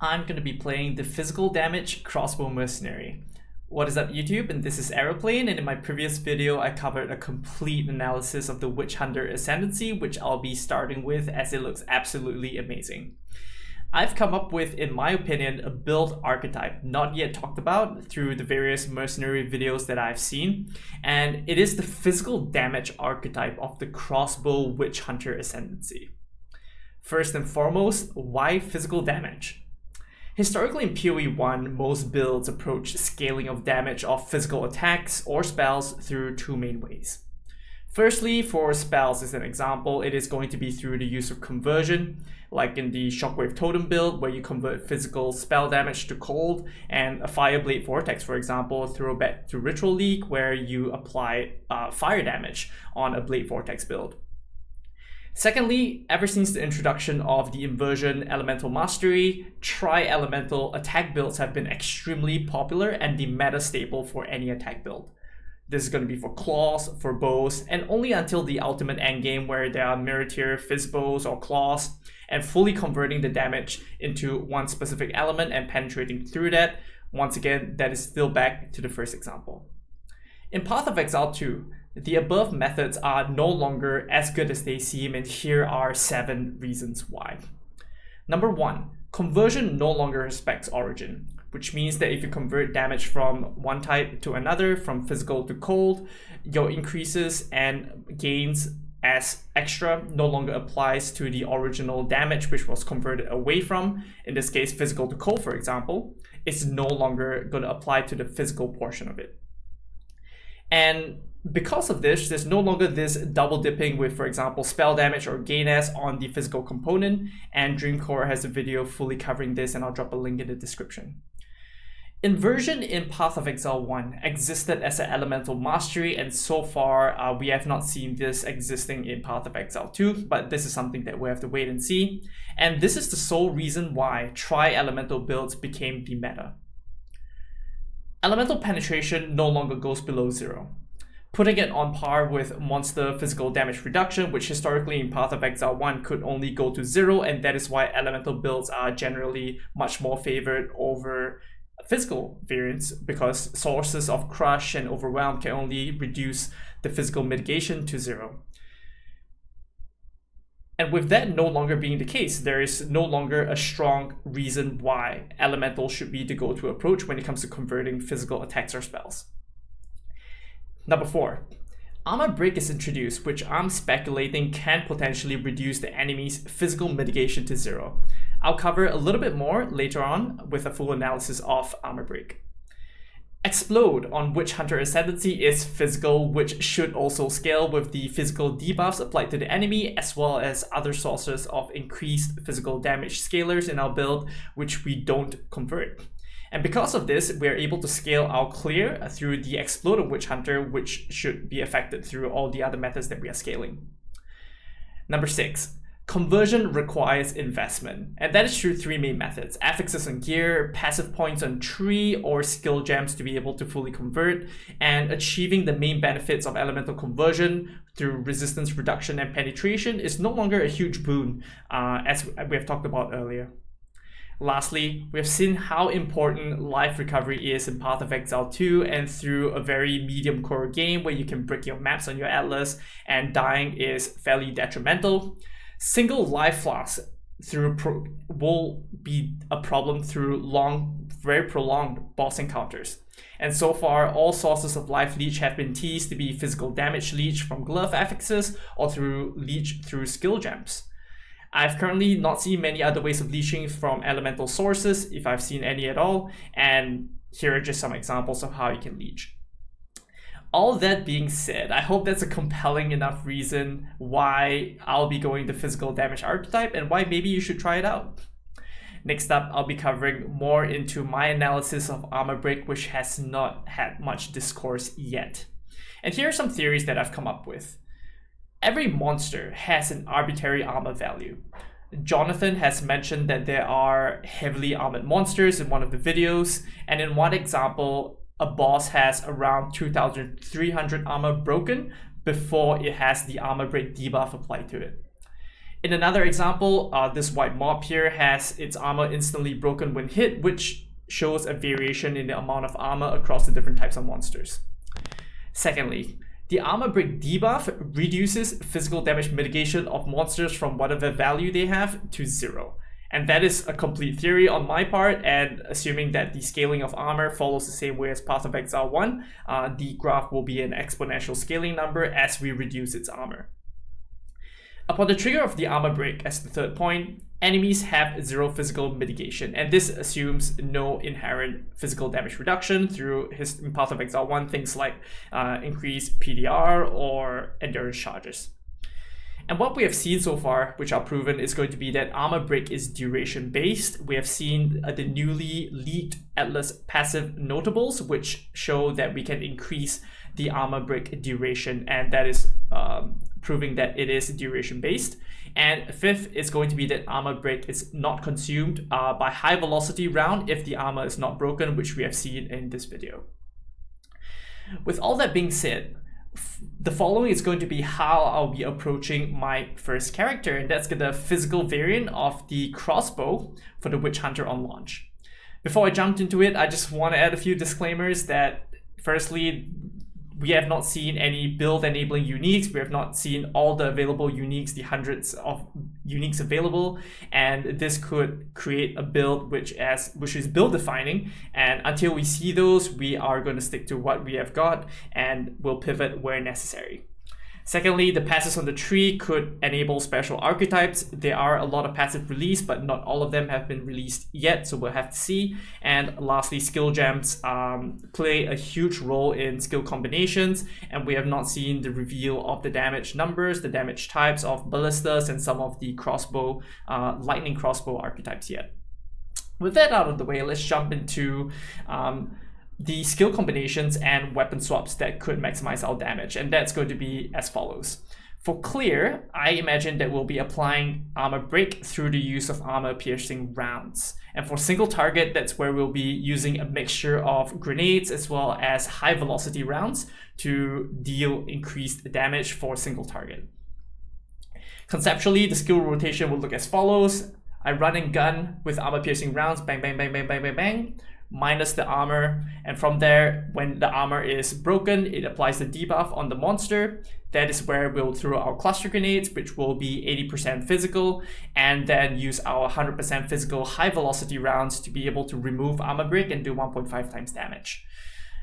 I'm going to be playing the physical damage Crossbow Mercenary. What is up YouTube, and this is Aeroplane, and in my previous video I covered a complete analysis of the Witch Hunter Ascendency, which I'll be starting with as it looks absolutely amazing. I've come up with, in my opinion, a build archetype not yet talked about through the various mercenary videos that I've seen, and it is the physical damage archetype of the Crossbow Witch Hunter Ascendency. First and foremost, why physical damage? Historically in PoE 1, most builds approach scaling of damage of physical attacks or spells through two main ways. Firstly, for spells as an example, it is going to be through the use of conversion, like in the Shockwave Totem build where you convert physical spell damage to cold, and a Fire Blade Vortex, for example, through Ritual League where you apply fire damage on a Blade Vortex build. Secondly, ever since the introduction of the Inversion Elemental Mastery, tri-elemental attack builds have been extremely popular and the meta staple for any attack build. This is going to be for claws, for bows, and only until the ultimate endgame where there are mirror tier fist bows or claws, and fully converting the damage into one specific element and penetrating through that. Once again, that is still back to the first example. In Path of Exile 2, the above methods are no longer as good as they seem, and here are 7 reasons why. Number 1, conversion no longer respects origin, which means that if you convert damage from one type to another, from physical to cold, your increases and gains as extra no longer applies to the original damage which was converted away from. In this case, physical to cold, for example, it's no longer going to apply to the physical portion of it. And because of this, there's no longer this double dipping with, for example, spell damage or gain S on the physical component, and Dreamcore has a video fully covering this, and I'll drop a link in the description. Inversion in Path of Exile 1 existed as an elemental mastery, and so far we have not seen this existing in Path of Exile 2, but this is something that we have to wait and see. And this is the sole reason why tri-elemental builds became the meta. Elemental penetration no longer goes below 0, putting it on par with monster physical damage reduction, which historically in Path of Exile 1 could only go to 0, and that is why elemental builds are generally much more favored over physical variants, because sources of Crush and Overwhelm can only reduce the physical mitigation to 0. And with that no longer being the case, there is no longer a strong reason why elemental should be the go-to approach when it comes to converting physical attacks or spells. Number 4, armor break is introduced, which I'm speculating can potentially reduce the enemy's physical mitigation to 0. I'll cover a little bit more later on with a full analysis of armor break. Explode on Witch Hunter Ascendancy is physical, which should also scale with the physical debuffs applied to the enemy, as well as other sources of increased physical damage scalers in our build, which we don't convert. And because of this, we're able to scale our clear through the Explode of Witch Hunter, which should be affected through all the other methods that we are scaling. Number 6. Conversion requires investment, and that is through 3 main methods: affixes on gear, passive points on tree, or skill gems to be able to fully convert. And achieving the main benefits of elemental conversion through resistance reduction and penetration is no longer a huge boon, as we have talked about earlier. Lastly, we have seen how important life recovery is in Path of Exile 2, and through a very medium core game where you can break your maps on your atlas and dying is fairly detrimental, single life loss will be a problem through very prolonged boss encounters. And so far, all sources of life leech have been teased to be physical damage leech from glove affixes or through leech through skill gems. I've currently not seen many other ways of leeching from elemental sources, if I've seen any at all, and here are just some examples of how you can leech. All that being said, I hope that's a compelling enough reason why I'll be going the physical damage archetype and why maybe you should try it out. Next up, I'll be covering more into my analysis of armor break, which has not had much discourse yet. And here are some theories that I've come up with. Every monster has an arbitrary armor value. Jonathan has mentioned that there are heavily armored monsters in one of the videos, and in one example, a boss has around 2,300 armor broken before it has the armor break debuff applied to it. In another example, this white mob here has its armor instantly broken when hit, which shows a variation in the amount of armor across the different types of monsters. Secondly, the armor break debuff reduces physical damage mitigation of monsters from whatever value they have to 0. And that is a complete theory on my part, and assuming that the scaling of armor follows the same way as Path of Exile 1, the graph will be an exponential scaling number as we reduce its armor. Upon the trigger of the armor break, as the third point, enemies have 0 physical mitigation, and this assumes no inherent physical damage reduction through in Path of Exile 1, things like increased PDR or endurance charges. And what we have seen so far, which are proven, is going to be that armor break is duration based. We have seen the newly leaked Atlas passive notables, which show that we can increase the armor break duration, and that is proving that it is duration based. And fifth is going to be that armor break is not consumed by high velocity round if the armor is not broken, which we have seen in this video. With all that being said, the following is going to be how I'll be approaching my first character, and that's the physical variant of the Crossbow for the Witch Hunter on launch. Before I jumped into it, I just want to add a few disclaimers that firstly, we have not seen any build enabling uniques. We have not seen all the available uniques, the hundreds of uniques available, and this could create a build which is build defining. And until we see those, we are going to stick to what we have got and we'll pivot where necessary. Secondly, the passives on the tree could enable special archetypes. There are a lot of passive released, but not all of them have been released yet, so we'll have to see. And lastly, skill gems play a huge role in skill combinations, and we have not seen the reveal of the damage numbers, the damage types of ballistas, and some of the crossbow, lightning crossbow archetypes yet. With that out of the way, let's jump into the skill combinations and weapon swaps that could maximize our damage, and that's going to be as follows. For clear, I imagine that we'll be applying armor break through the use of armor piercing rounds. And for single target, that's where we'll be using a mixture of grenades as well as high velocity rounds to deal increased damage for single target. Conceptually, the skill rotation will look as follows. I run and gun with armor piercing rounds, bang, bang, bang, bang, bang, bang, bang, minus the armor, and from there, when the armor is broken, it applies the debuff on the monster. That is where we'll throw our cluster grenades, which will be 80% physical, and then use our 100% physical high velocity rounds to be able to remove armor break and do 1.5 times damage.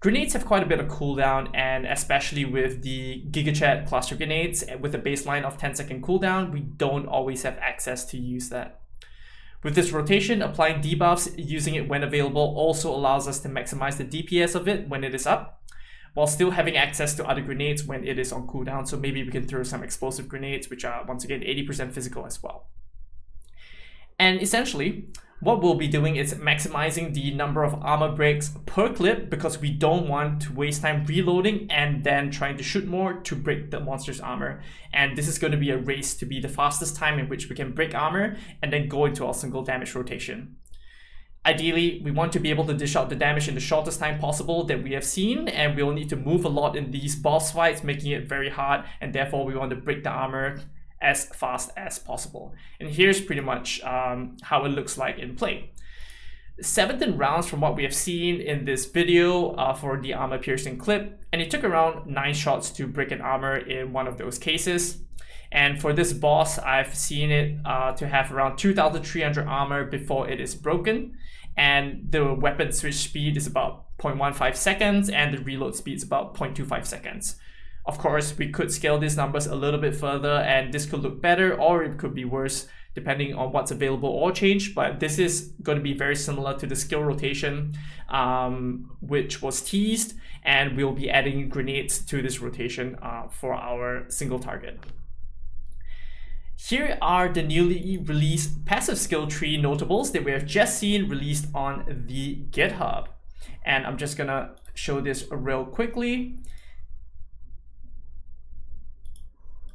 Grenades have quite a bit of cooldown, and especially with the GigaChat cluster grenades with a baseline of 10-second cooldown, we don't always have access to use that. With this rotation, applying debuffs, using it when available, also allows us to maximize the DPS of it when it is up, while still having access to other grenades when it is on cooldown. So maybe we can throw some explosive grenades, which are once again 80% physical as well. And essentially, what we'll be doing is maximizing the number of armor breaks per clip, because we don't want to waste time reloading and then trying to shoot more to break the monster's armor. And this is going to be a race to be the fastest time in which we can break armor and then go into our single damage rotation. Ideally, we want to be able to dish out the damage in the shortest time possible that we have seen, and we'll need to move a lot in these boss fights, making it very hard, and therefore we want to break the armor as fast as possible. And here's pretty much how it looks like in play. 17 rounds from what we have seen in this video for the armor piercing clip, and it took around 9 shots to break an armor in one of those cases. And for this boss, I've seen it to have around 2,300 armor before it is broken, and the weapon switch speed is about 0.15 seconds, and the reload speed is about 0.25 seconds. Of course, we could scale these numbers a little bit further, and this could look better or it could be worse depending on what's available or changed, but this is going to be very similar to the skill rotation which was teased, and we'll be adding grenades to this rotation for our single target. Here are the newly released passive skill tree notables that we have just seen released on the GitHub. And I'm just gonna show this real quickly.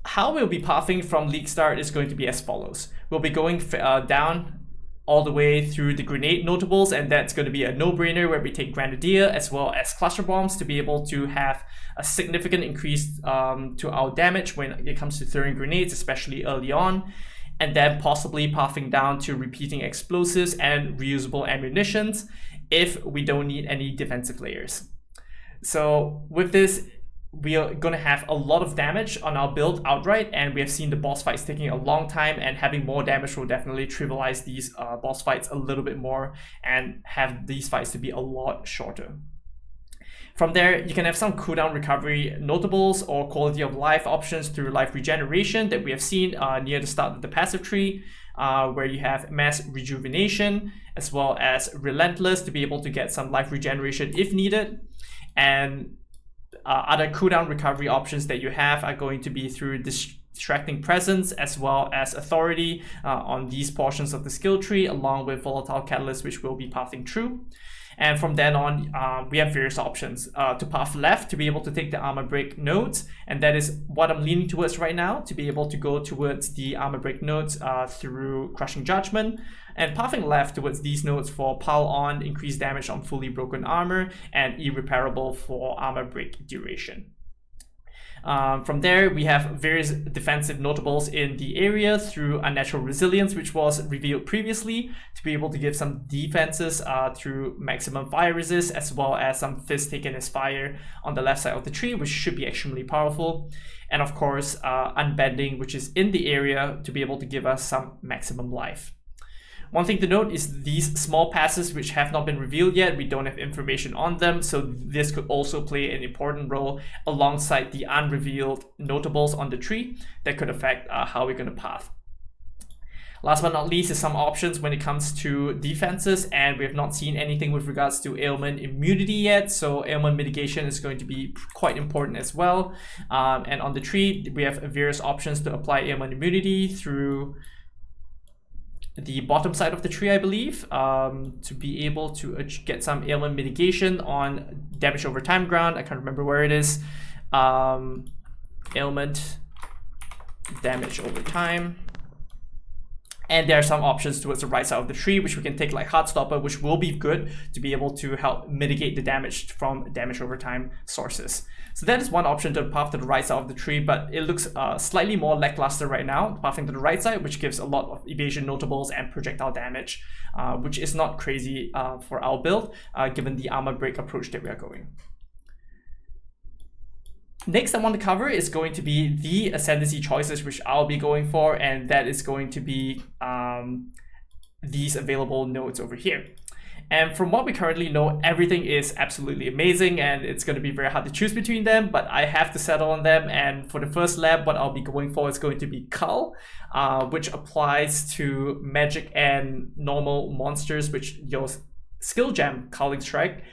How we'll be pathing from league start is going to be as follows. We'll be going down all the way through the grenade notables, and that's going to be a no-brainer where we take Grenadier as well as cluster bombs to be able to have a significant increase to our damage when it comes to throwing grenades, especially early on. and then possibly pathing down to repeating explosives and reusable ammunitions if we don't need any defensive layers. So with this, we are going to have a lot of damage on our build outright, and we have seen the boss fights taking a long time, and having more damage will definitely trivialize these boss fights a little bit more and have these fights to be a lot shorter. From there, you can have some cooldown recovery notables or quality of life options through life regeneration that we have seen near the start of the passive tree, where you have mass rejuvenation as well as relentless to be able to get some life regeneration if needed. And other cooldown recovery options that you have are going to be through distracting presence as well as authority on these portions of the skill tree, along with volatile catalyst, which we'll be pathing through. And from then on, we have various options to path left to be able to take the armor break nodes, and that is what I'm leaning towards right now, to be able to go towards the armor break nodes through crushing judgment, and pathing left towards these nodes for pile on, increased damage on fully broken armor, and irreparable for armor break duration. From there, we have various defensive notables in the area through Unnatural Resilience, which was revealed previously, to be able to give some defenses through maximum fire resist, as well as some fist taken as fire on the left side of the tree, which should be extremely powerful. And of course, Unbending, which is in the area to be able to give us some maximum life. One thing to note is these small passes, which have not been revealed yet, we don't have information on them, so this could also play an important role alongside the unrevealed notables on the tree that could affect how we're going to path. Last but not least is some options when it comes to defenses, and we have not seen anything with regards to ailment immunity yet, so ailment mitigation is going to be quite important as well. And on the tree, we have various options to apply ailment immunity through the bottom side of the tree, I believe, to be able to get some ailment mitigation on damage over time ground. I can't remember where it is. Ailment damage over time. And there are some options towards the right side of the tree, which we can take like Heartstopper, which will be good to be able to help mitigate the damage from damage over time sources. So that is one option to path to the right side of the tree, but it looks slightly more lackluster right now, pathing to the right side, which gives a lot of evasion notables and projectile damage, which is not crazy for our build, given the armor break approach that we are going. Next I want to cover is going to be the ascendancy choices, which I'll be going for, and that is going to be these available nodes over here. And from what we currently know, everything is absolutely amazing, and it's going to be very hard to choose between them, but I have to settle on them. And for the first lab, what I'll be going for is going to be Cull, which applies to magic and normal monsters, which your skill gem, Culling Strike,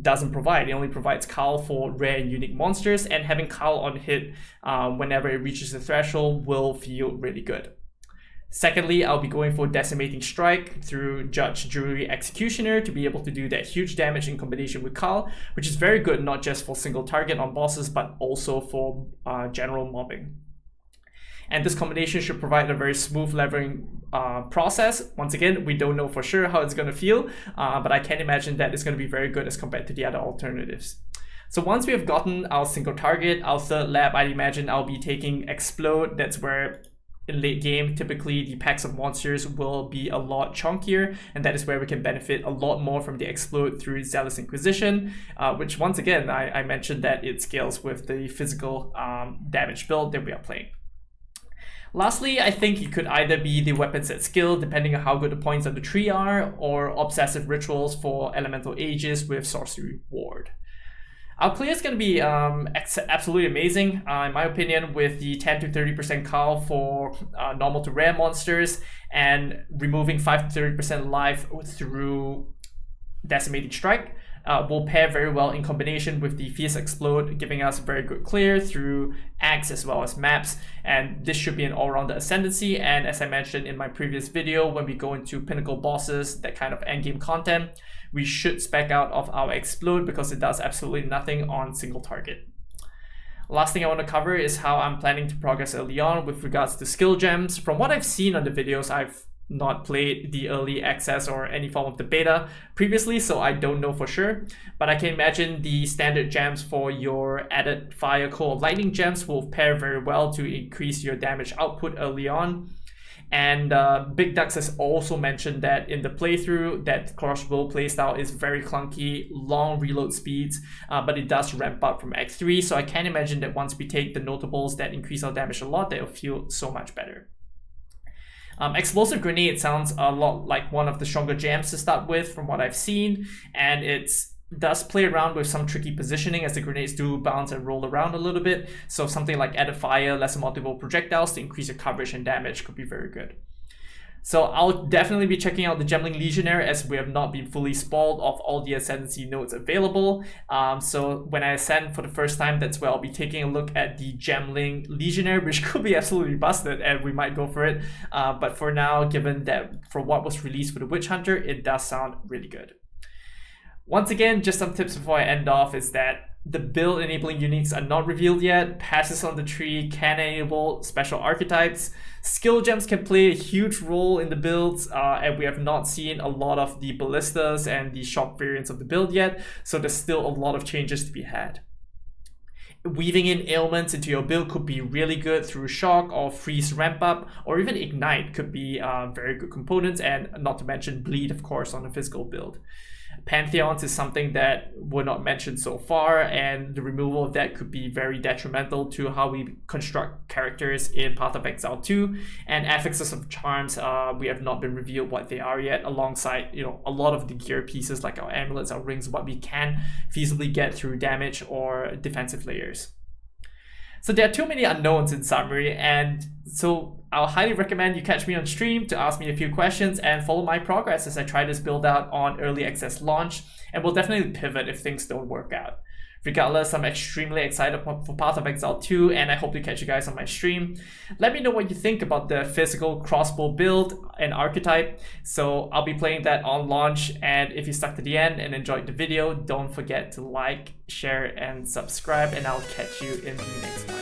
doesn't provide. It only provides Cull for rare and unique monsters, and having Cull on hit whenever it reaches the threshold will feel really good. Secondly, I'll be going for Decimating Strike through Judge, Jury, Executioner to be able to do that huge damage in combination with Cull, which is very good not just for single target on bosses, but also for general mobbing. And this combination should provide a very smooth leveling process. Once again, we don't know for sure how it's going to feel, but I can imagine that it's going to be very good as compared to the other alternatives. So once we have gotten our single target, our third lab, I'd imagine I'll be taking Explode. That's where in late game, typically the packs of monsters will be a lot chunkier, and that is where we can benefit a lot more from the Explode through Zealous Inquisition, which once again, I mentioned that it scales with the physical damage build that we are playing. Lastly, I think it could either be the weapon set skill, depending on how good the points of the tree are, or Obsessive Rituals for Elemental Ages with Sorcery Ward. Our clear is going to be absolutely amazing, in my opinion, with the 10 to 30% Cull for normal to rare monsters, and removing 5 to 30% life through Decimating Strike. Will pair very well in combination with the Fierce Explode, giving us very good clear through Axe as well as maps, and this should be an all-round ascendancy. And as I mentioned in my previous video, when we go into pinnacle bosses, that kind of endgame content, we should spec out of our Explode because it does absolutely nothing on single target. Last thing I want to cover is how I'm planning to progress early on with regards to skill gems. From what I've seen on the videos, I've not played the early access or any form of the beta previously, so I don't know for sure, but I can imagine the standard gems for your added fire, cold, lightning gems will pair very well to increase your damage output early on. And Big Ducks has also mentioned that in the playthrough that Crossbow playstyle is very clunky, long reload speeds, but it does ramp up from X3. So I can imagine that once we take the notables that increase our damage a lot, they'll feel so much better. Explosive Grenade sounds a lot like one of the stronger jams to start with from what I've seen, and it's does play around with some tricky positioning as the grenades do bounce and roll around a little bit. So something like add a fire, less multiple projectiles to increase your coverage and damage could be very good. So I'll definitely be checking out the Gemling Legionnaire as we have not been fully spoiled of all the Ascendancy nodes available. So when I ascend for the first time, that's where I'll be taking a look at the Gemling Legionnaire, which could be absolutely busted and we might go for it. But for now, given that for what was released for the Witch Hunter, it does sound really good. Once again, just some tips before I end off is that the build enabling uniques are not revealed yet. Passes on the tree can enable special archetypes. Skill gems can play a huge role in the builds, and we have not seen a lot of the ballistas and the shock variants of the build yet, so there's still a lot of changes to be had. Weaving in ailments into your build could be really good through shock or freeze ramp up, or even ignite could be very good components, and not to mention bleed, of course, on a physical build. Pantheons is something that were not mentioned so far, and the removal of that could be very detrimental to how we construct characters in Path of Exile 2. And affixes of charms, we have not been revealed what they are yet, alongside a lot of the gear pieces like our amulets, our rings, what we can feasibly get through damage or defensive layers. So there are too many unknowns in summary, and so I'll highly recommend you catch me on stream to ask me a few questions and follow my progress as I try this build out on early access launch, and we'll definitely pivot if things don't work out. Regardless, I'm extremely excited for Path of Exile 2, and I hope to catch you guys on my stream. Let me know what you think about the physical crossbow build and archetype. So I'll be playing that on launch, and if you stuck to the end and enjoyed the video, don't forget to like, share, and subscribe, and I'll catch you in the next one.